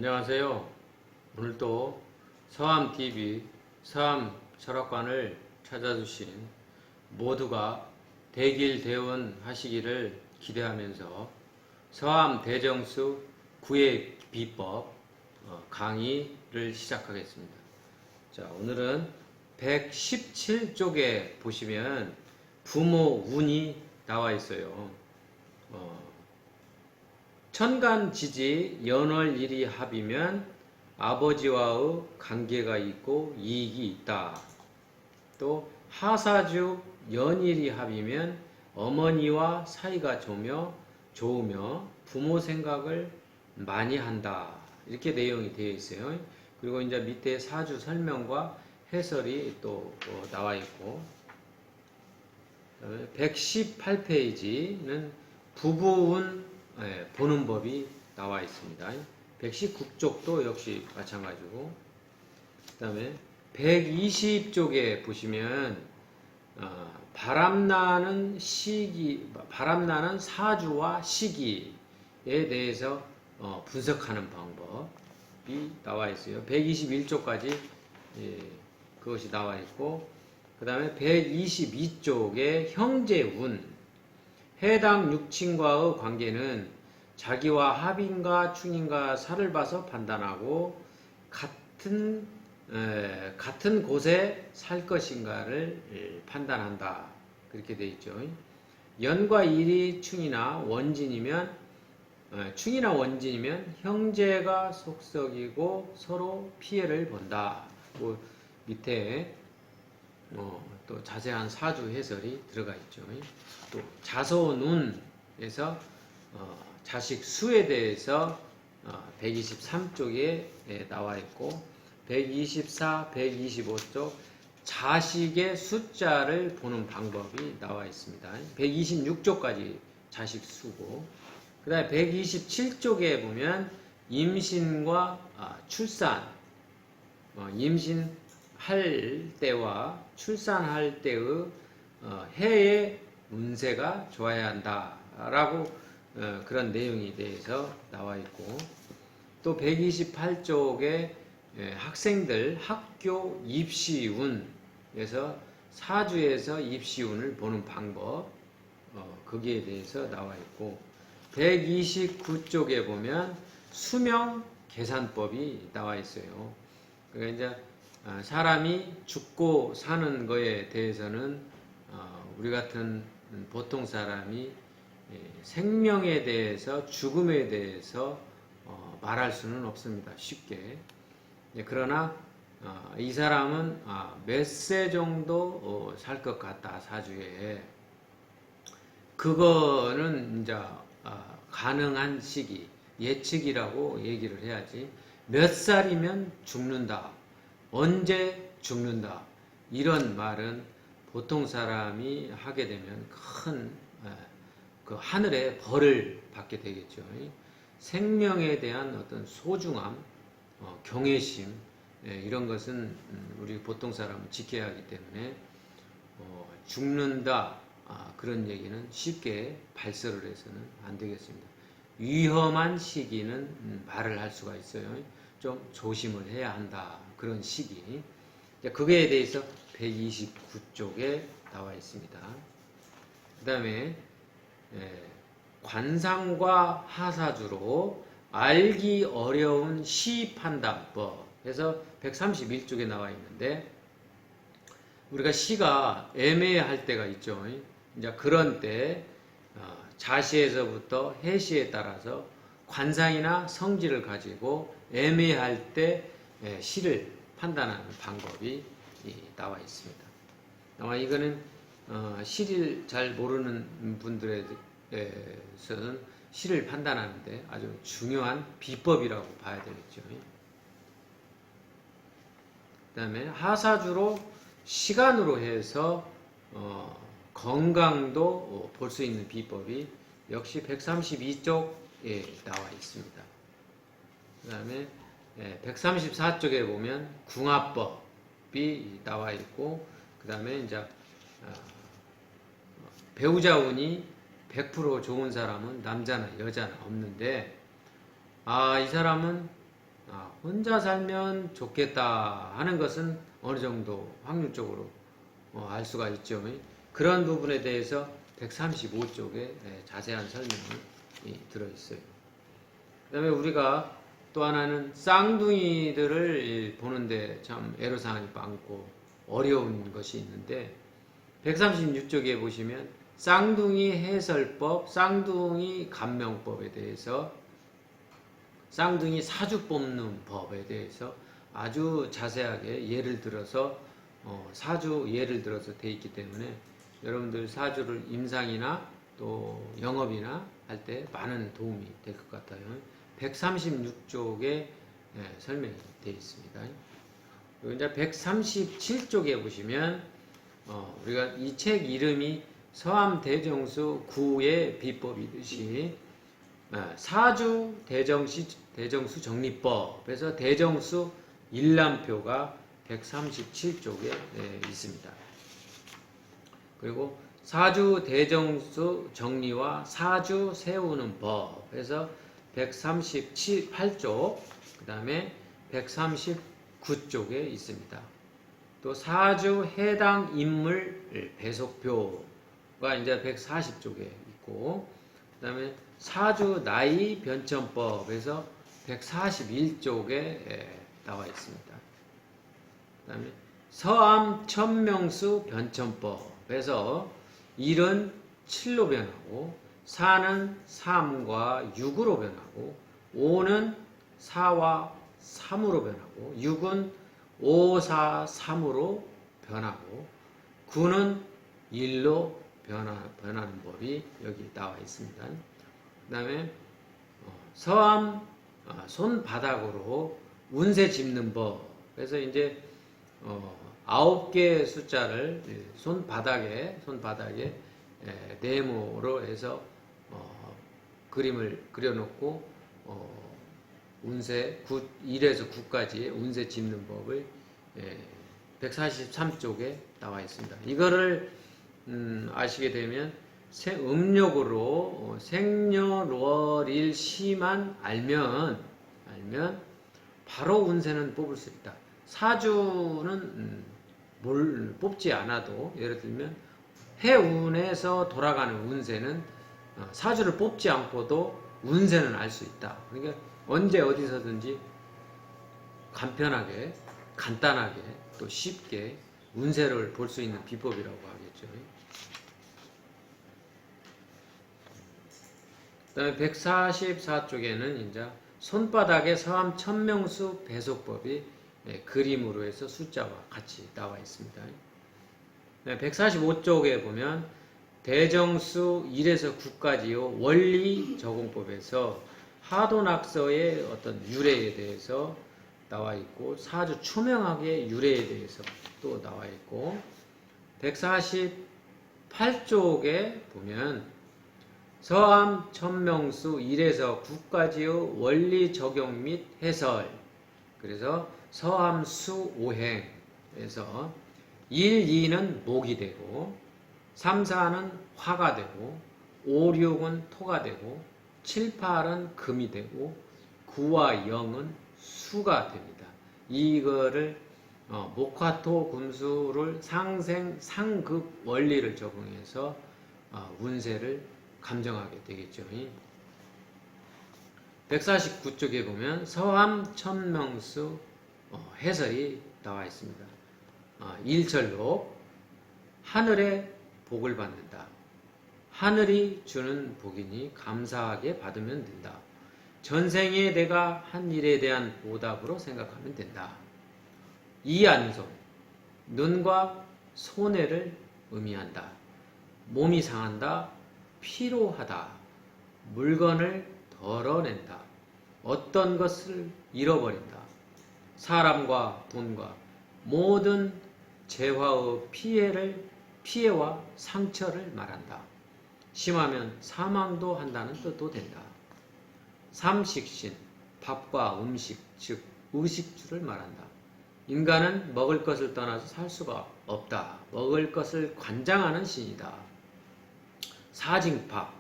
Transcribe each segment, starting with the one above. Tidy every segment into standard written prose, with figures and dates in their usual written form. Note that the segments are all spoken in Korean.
안녕하세요. 오늘도 서암TV 서암철학관을 찾아주신 모두가 대길대운 하시기를 기대하면서 서암대정수 구의 비법 강의를 시작하겠습니다. 자, 오늘은 117쪽에 보시면 부모 운이 나와 있어요. 천간지지 연월일이 합이면 아버지와의 관계가 있고 이익이 있다. 또 하사주 연일이 합이면 어머니와 사이가 좋으며 부모 생각을 많이 한다. 이렇게 내용이 되어 있어요. 그리고 이제 밑에 사주 설명과 해설이 또 나와 있고 118페이지는 부부운 보는 법이 나와 있습니다. 119쪽도 역시 마찬가지고 그 다음에 120쪽에 보시면 바람나는 사주와 시기에 대해서 분석하는 방법이 나와 있어요. 121쪽까지 그것이 나와 있고 그 다음에 122쪽에 형제운 해당 육친과의 관계는 자기와 합인가 충인가 살을 봐서 판단하고 같은 곳에 살 것인가를 판단한다. 그렇게 되어 있죠. 연과 일이 충이나 원진이면 형제가 속썩이고 서로 피해를 본다. 그 밑에 또 자세한 사주 해설이 들어가 있죠. 또 자손운에서 자식 수에 대해서 123쪽에 나와 있고 124, 125쪽 자식의 숫자를 보는 방법이 나와 있습니다. 126쪽까지 자식 수고 그 다음에 127쪽에 보면 임신과 출산 임신할 때와 출산할 때의 해의 운세가 좋아야 한다라고 그런 내용에 대해서 나와 있고 또 128쪽에 학생들 학교 입시운에서 사주에서 입시운을 보는 방법 거기에 대해서 나와 있고 129쪽에 보면 수명 계산법이 나와 있어요. 그러니까 이제 사람이 죽고 사는 거에 대해서는 우리 같은 보통 사람이 생명에 대해서 죽음에 대해서 말할 수는 없습니다. 쉽게. 그러나 이 사람은 몇 세 정도 살 것 같다 사주에 그거는 이제 가능한 시기 예측이라고 얘기를 해야지 몇 살이면 죽는다 언제 죽는다 이런 말은 보통 사람이 하게 되면 큰 그 하늘의 벌을 받게 되겠죠. 생명에 대한 어떤 소중함, 경외심 이런 것은 우리 보통 사람은 지켜야 하기 때문에 죽는다 그런 얘기는 쉽게 발설을 해서는 안 되겠습니다. 위험한 시기는 말을 할 수가 있어요. 좀 조심을 해야 한다 그런 시기. 그거에 대해서 129쪽에 나와 있습니다. 그 다음에 관상과 하사주로 알기 어려운 시 판단법 해서 131쪽에 나와 있는데 우리가 시가 애매할 때가 있죠. 이제 그런 때 자시에서부터 해시에 따라서 관상이나 성질을 가지고 애매할 때 시를 판단하는 방법이 나와 있습니다. 아마 이거는 시를 잘 모르는 분들에서는 시를 판단하는데 아주 중요한 비법이라고 봐야 되겠죠. 그 다음에 하사주로 시간으로 해서 건강도 볼 수 있는 비법이 역시 132쪽에 나와 있습니다. 그 다음에 134쪽에 보면 궁합법이 나와 있고 그 다음에 이제 배우자 운이 100% 좋은 사람은 남자나 여자나 없는데 이 사람은 혼자 살면 좋겠다 하는 것은 어느 정도 확률적으로 알 수가 있죠. 그런 부분에 대해서 135쪽에 자세한 설명이 들어있어요. 그 다음에 우리가 또 하나는 쌍둥이들을 보는데 참 애로사항이 많고 어려운 것이 있는데 136쪽에 보시면 쌍둥이 해설법, 쌍둥이 감명법에 대해서 쌍둥이 사주 뽑는 법에 대해서 아주 자세하게 예를 들어서 사주 예를 들어서 돼 있기 때문에 여러분들 사주를 임상이나 또 영업이나 할 때 많은 도움이 될 것 같아요. 136쪽에 설명이 되어 있습니다. 그리고 이제 137쪽에 보시면 우리가 이 책 이름이 서암대정수 구의 비법이듯이 사주 대정수 정리법에서 대정수 일람표가 137쪽에 있습니다. 그리고 사주 대정수 정리와 사주 세우는 법에서 138쪽, 그 다음에 139쪽에 있습니다. 또 사주 해당 인물 배속표가 이제 140쪽에 있고, 그 다음에 사주 나이 변천법에서 141쪽에 나와 있습니다. 그 다음에 서암 천명수 변천법에서 1은 7로 변하고 4는 3과 6으로 변하고 5는 4와 3으로 변하고 6은 5, 4, 3으로 변하고 9는 1로 변하는 법이 여기 나와 있습니다. 그 다음에 서암 손바닥으로 운세 짚는 법. 그래서 이제 9개의 숫자를 손바닥에 네모로 해서 그림을 그려놓고 운세 1에서 9까지 운세 짚는 법을 143쪽에 나와 있습니다. 이거를 아시게 되면 음력으로 생년월일시만 알면 바로 운세는 뽑을 수 있다. 사주는 뭘 뽑지 않아도 예를 들면 해운에서 돌아가는 운세는 사주를 뽑지 않고도 운세는 알 수 있다. 그러니까 언제 어디서든지 간편하게 간단하게 또 쉽게 운세를 볼 수 있는 비법이라고 하겠죠. 그 다음에 144쪽에는 이제 손바닥에 서암 천명수 배속법이 그림으로 해서 숫자와 같이 나와 있습니다. 145쪽에 보면 대정수 1에서 9까지요 원리 적용법에서 하도낙서의 어떤 유래에 대해서 나와 있고 사주 초명학의 유래에 대해서 또 나와 있고 148쪽에 보면 서암 천명수 1에서 9까지의 원리 적용 및 해설 그래서 서암수 오행에서 1, 2는 목이 되고 3, 4는 화가 되고 5, 6은 토가 되고 7, 8은 금이 되고 9와 0은 수가 됩니다. 이거를 목화토 금수를 상생 상극 원리를 적용해서 운세를 감정하게 되겠죠. 149쪽에 보면 서암 천명수 해설이 나와 있습니다. 1절로 하늘의 복을 받는다. 하늘이 주는 복이니 감사하게 받으면 된다. 전생에 내가 한 일에 대한 보답으로 생각하면 된다. 이안손, 눈과 손해를 의미한다. 몸이 상한다. 피로하다. 물건을 덜어낸다. 어떤 것을 잃어버린다. 사람과 돈과 모든 재화의 피해와 상처를 말한다. 심하면 사망도 한다는 뜻도 된다. 삼식신, 밥과 음식, 즉 의식주를 말한다. 인간은 먹을 것을 떠나서 살 수가 없다. 먹을 것을 관장하는 신이다. 사징pháp,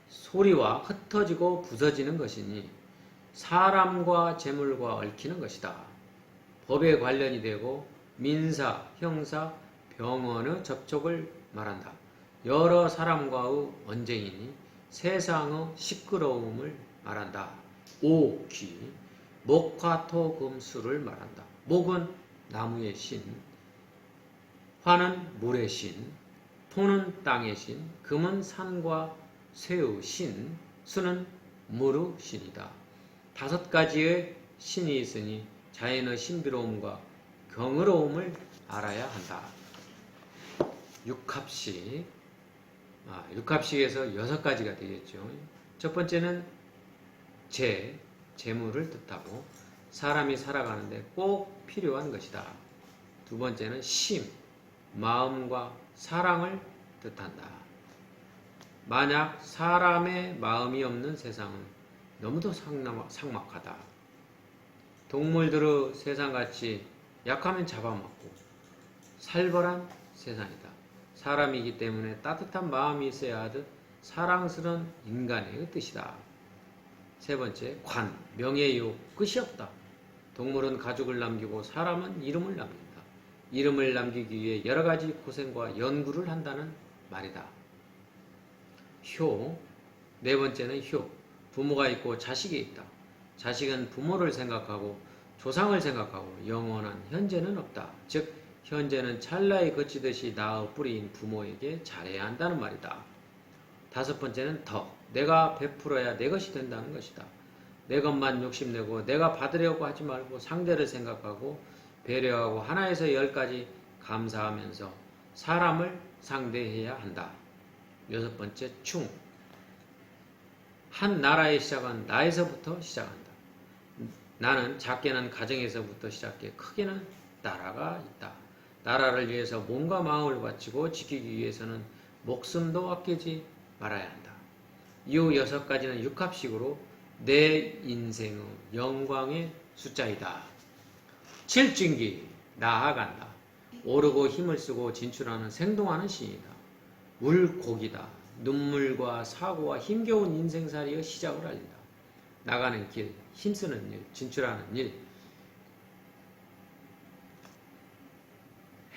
소리와 흩어지고 부서지는 것이니 사람과 재물과 얽히는 것이다. 법에 관련이 되고 민사, 형사, 병원의 접촉을 말한다. 여러 사람과의 언쟁이니 세상의 시끄러움을 말한다. 오귀, 목화, 토, 금, 수를 말한다. 목은 나무의 신, 화는 물의 신, 토는 땅의 신, 금은 산과 쇠의 신, 수는 물의 신이다. 5가지의 신이 있으니 자연의 신비로움과 경이로움을 알아야 한다. 육합식, 육합식에서 6가지가 되겠죠. 첫 번째는 재물을 뜻하고 사람이 살아가는데 꼭 필요한 것이다. 두 번째는 심, 마음과 사랑을 뜻한다. 만약 사람의 마음이 없는 세상은 너무도 삭막하다. 동물들의 세상같이 약하면 잡아먹고 살벌한 세상이다. 사람이기 때문에 따뜻한 마음이 있어야 하듯 사랑스러운 인간의 뜻이다. 세 번째, 관, 명예요, 끝이 없다. 동물은 가죽을 남기고 사람은 이름을 남긴다. 이름을 남기기 위해 여러 가지 고생과 연구를 한다는 말이다. 효, 네 번째는 효, 부모가 있고 자식이 있다. 자식은 부모를 생각하고 조상을 생각하고 영원한 현재는 없다. 즉 현재는 찰나에 거치듯이 나의 뿌리인 부모에게 잘해야 한다는 말이다. 5번째는 덕, 내가 베풀어야 내 것이 된다는 것이다. 내 것만 욕심내고 내가 받으려고 하지 말고 상대를 생각하고 배려하고 하나에서 10까지 감사하면서 사람을 상대해야 한다. 6번째 충, 한 나라의 시작은 나에서부터 시작한다. 나는 작게는 가정에서부터 시작해 크게는 나라가 있다. 나라를 위해서 몸과 마음을 바치고 지키기 위해서는 목숨도 아끼지 말아야 한다. 이 6가지는 육합식으로 내 인생의 영광의 숫자이다. 7진기, 나아간다. 오르고 힘을 쓰고 진출하는 생동하는 신이다. 물고기다. 눈물과 사고와 힘겨운 인생살이의 시작을 알린다. 나가는 길, 힘쓰는 일, 진출하는 일,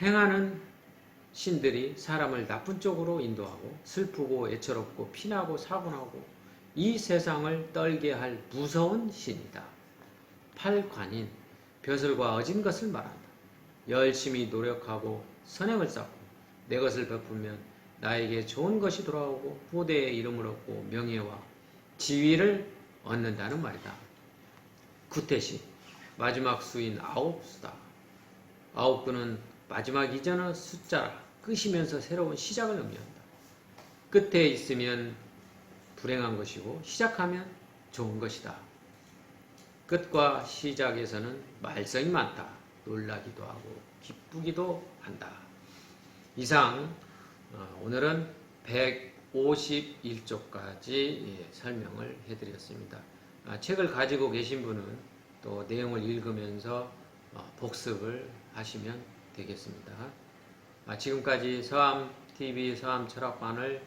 행하는 신들이 사람을 나쁜 쪽으로 인도하고 슬프고 애처롭고 피나고 사고나고 이 세상을 떨게 할 무서운 신이다. 8관인, 벼슬과 어진 것을 말한다. 열심히 노력하고 선행을 쌓고 내 것을 베풀면 나에게 좋은 것이 돌아오고 후대의 이름을 얻고 명예와 지위를 얻는다는 말이다. 구태시, 마지막 수인 9수다. 9구는 마지막 이전의 숫자라 끝이면서 새로운 시작을 의미한다. 끝에 있으면 불행한 것이고 시작하면 좋은 것이다. 끝과 시작에서는 말썽이 많다. 놀라기도 하고 기쁘기도 한다. 이상 오늘은 151쪽까지 설명을 해드렸습니다. 책을 가지고 계신 분은 또 내용을 읽으면서 복습을 하시면 되겠습니다. 지금까지 서암TV 서암철학관을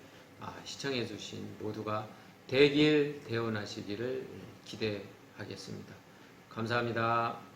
시청해 주신 모두가 대길 대원하시기를 기대하겠습니다. 감사합니다.